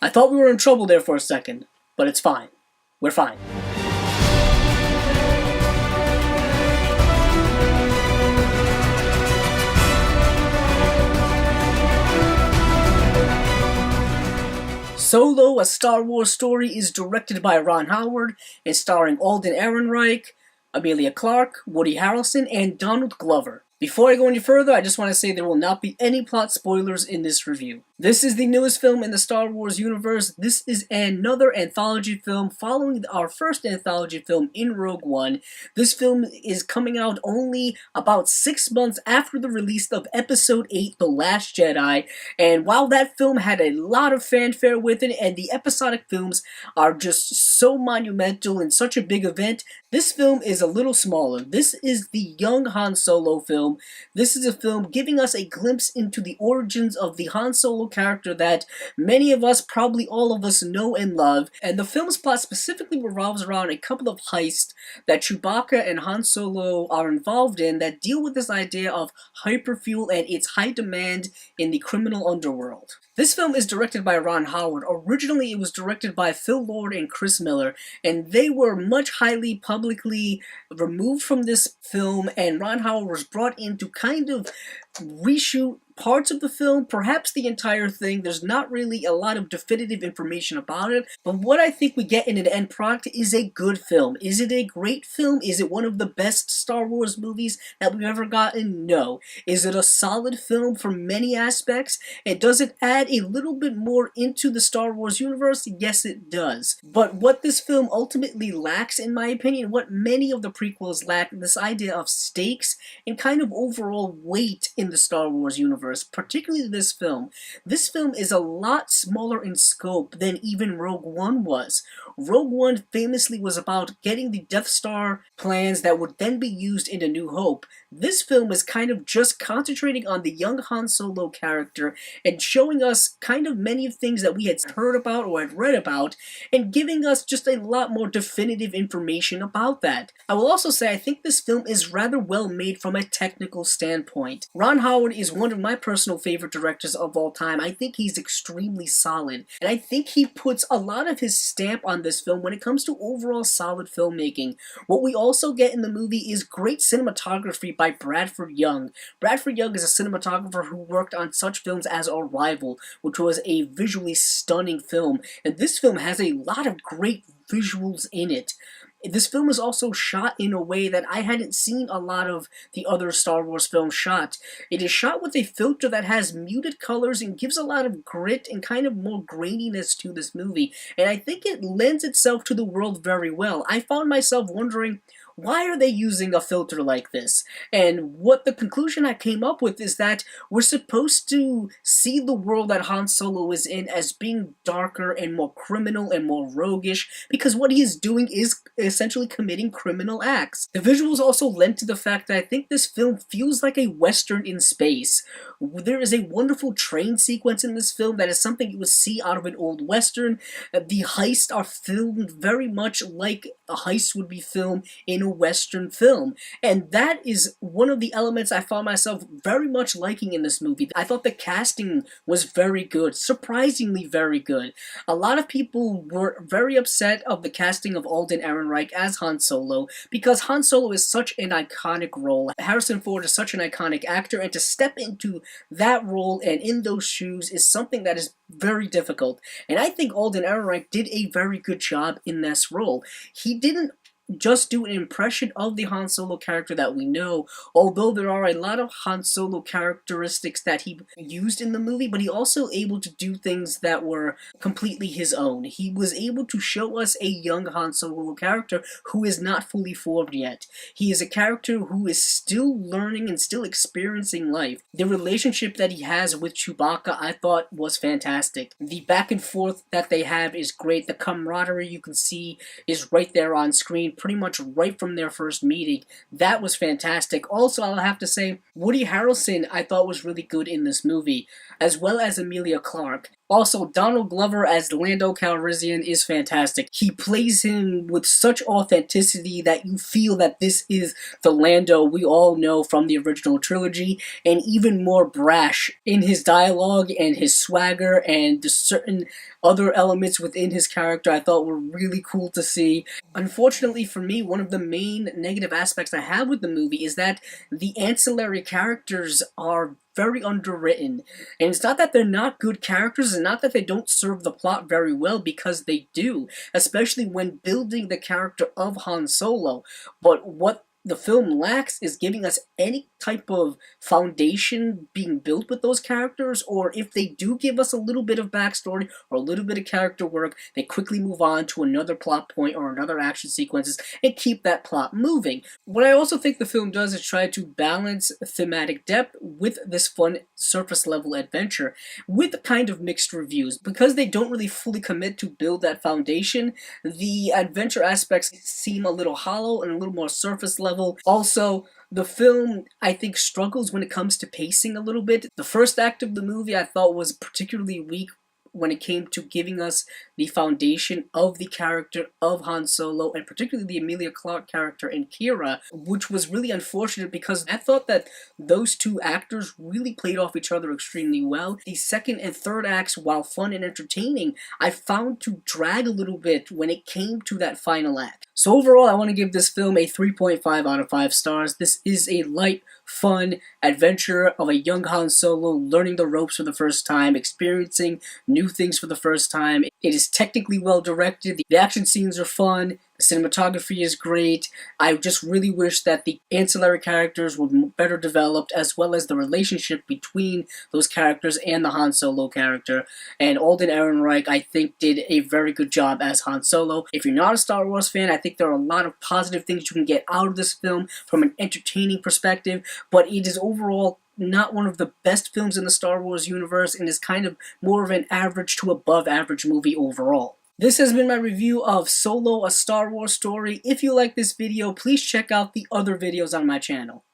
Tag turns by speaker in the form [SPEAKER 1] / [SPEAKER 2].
[SPEAKER 1] I thought we were in trouble there for a second, but it's fine. We're fine. Solo, a Star Wars story, is directed by Ron Howard and starring Alden Ehrenreich, Emilia Clarke, Woody Harrelson, and Donald Glover. Before I go any further, I just want to say there will not be any plot spoilers in this review. This is the newest film in the Star Wars universe. This is another anthology film following our first anthology film in Rogue One. This film is coming out only about 6 months after the release of Episode 8, The Last Jedi, and while that film had a lot of fanfare with it, and the episodic films are just so monumental and such a big event, this film is a little smaller. This is the young Han Solo film. This is a film giving us a glimpse into the origins of the Han Solo character that many of us, probably all of us, know and love. And the film's plot specifically revolves around a couple of heists that Chewbacca and Han Solo are involved in that deal with this idea of hyperfuel and its high demand in the criminal underworld. This film is directed by Ron Howard. Originally, it was directed by Phil Lord and Chris Miller, and they were much highly publicly removed from this film, and Ron Howard was brought in to kind of reshoot parts of the film, perhaps the entire thing. There's not really a lot of definitive information about it, but what I think we get in an end product is a good film. Is it a great film? Is it one of the best Star Wars movies that we've ever gotten? No. Is it a solid film from many aspects? And does it add a little bit more into the Star Wars universe? Yes, it does. But what this film ultimately lacks, in my opinion, what many of the prequels lack, this idea of stakes and kind of overall weight in the Star Wars universe, particularly this film. This film is a lot smaller in scope than even Rogue One was. Rogue One famously was about getting the Death Star plans that would then be used in A New Hope. This film is kind of just concentrating on the young Han Solo character and showing us kind of many of things that we had heard about or had read about, and giving us just a lot more definitive information about that. I will also say I think this film is rather well made from a technical standpoint. Ron Howard is one of my personal favorite directors of all time. I think he's extremely solid, and I think he puts a lot of his stamp on this film when it comes to overall solid filmmaking. What we also get in the movie is great cinematography by Bradford Young. Bradford Young is a cinematographer who worked on such films as Arrival, which was a visually stunning film, and this film has a lot of great visuals in it. This film is also shot in a way that I hadn't seen a lot of the other Star Wars films shot. It is shot with a filter that has muted colors and gives a lot of grit and kind of more graininess to this movie, and I think it lends itself to the world very well. I found myself wondering, why are they using a filter like this? And what the conclusion I came up with is that we're supposed to see the world that Han Solo is in as being darker and more criminal and more roguish, because what he is doing is essentially committing criminal acts. The visuals also lend to the fact that I think this film feels like a Western in space. There is a wonderful train sequence in this film that is something you would see out of an old Western. The heists are filmed very much like a heist would be filmed in a Western film, and that is one of the elements I found myself very much liking in this movie. I thought the casting was very good, surprisingly very good. A lot of people were very upset of the casting of Alden Ehrenreich as Han Solo, because Han Solo is such an iconic role. Harrison Ford is such an iconic actor, and to step into that role and in those shoes is something that is very difficult. And I think Alden Ehrenreich did a very good job in this role. He didn't just do an impression of the Han Solo character that we know, although there are a lot of Han Solo characteristics that he used in the movie, but he also able to do things that were completely his own. He was able to show us a young Han Solo character who is not fully formed yet. He is a character who is still learning and still experiencing life. The relationship that he has with Chewbacca I thought was fantastic. The back and forth that they have is great. The camaraderie you can see is right there on screen, pretty much right from their first meeting. That was fantastic. Also, I'll have to say, Woody Harrelson I thought was really good in this movie, as well as Emilia Clarke. Also, Donald Glover as Lando Calrissian is fantastic. He plays him with such authenticity that you feel that this is the Lando we all know from the original trilogy, and even more brash in his dialogue and his swagger and the certain other elements within his character I thought were really cool to see. Unfortunately for me, one of the main negative aspects I have with the movie is that the ancillary characters are very underwritten. And it's not that they're not good characters, and not that they don't serve the plot very well, because they do, especially when building the character of Han Solo. But what the film lacks is giving us any type of foundation being built with those characters, or if they do give us a little bit of backstory or a little bit of character work, they quickly move on to another plot point or another action sequences and keep that plot moving. What I also think the film does is try to balance thematic depth with this fun surface level adventure with kind of mixed reviews. Because they don't really fully commit to build that foundation, the adventure aspects seem a little hollow and a little more surface level. Also, the film, I think, struggles when it comes to pacing a little bit. The first act of the movie I thought was particularly weak when it came to giving us the foundation of the character of Han Solo, and particularly the Emilia Clarke character in Kira, which was really unfortunate because I thought that those two actors really played off each other extremely well. The second and third acts, while fun and entertaining, I found to drag a little bit when it came to that final act. So overall, I want to give this film a 3.5 out of 5 stars. This is a light, fun adventure of a young Han Solo learning the ropes for the first time, experiencing new things for the first time. It is technically well directed, the action scenes are fun, the cinematography is great. I just really wish that the ancillary characters were better developed, as well as the relationship between those characters and the Han Solo character. And Alden Ehrenreich, I think, did a very good job as Han Solo. If you're not a Star Wars fan, I think there are a lot of positive things you can get out of this film from an entertaining perspective, but it is overall not one of the best films in the Star Wars universe, and is kind of more of an average to above average movie overall. This has been my review of Solo, A Star Wars Story. If you like this video, please check out the other videos on my channel.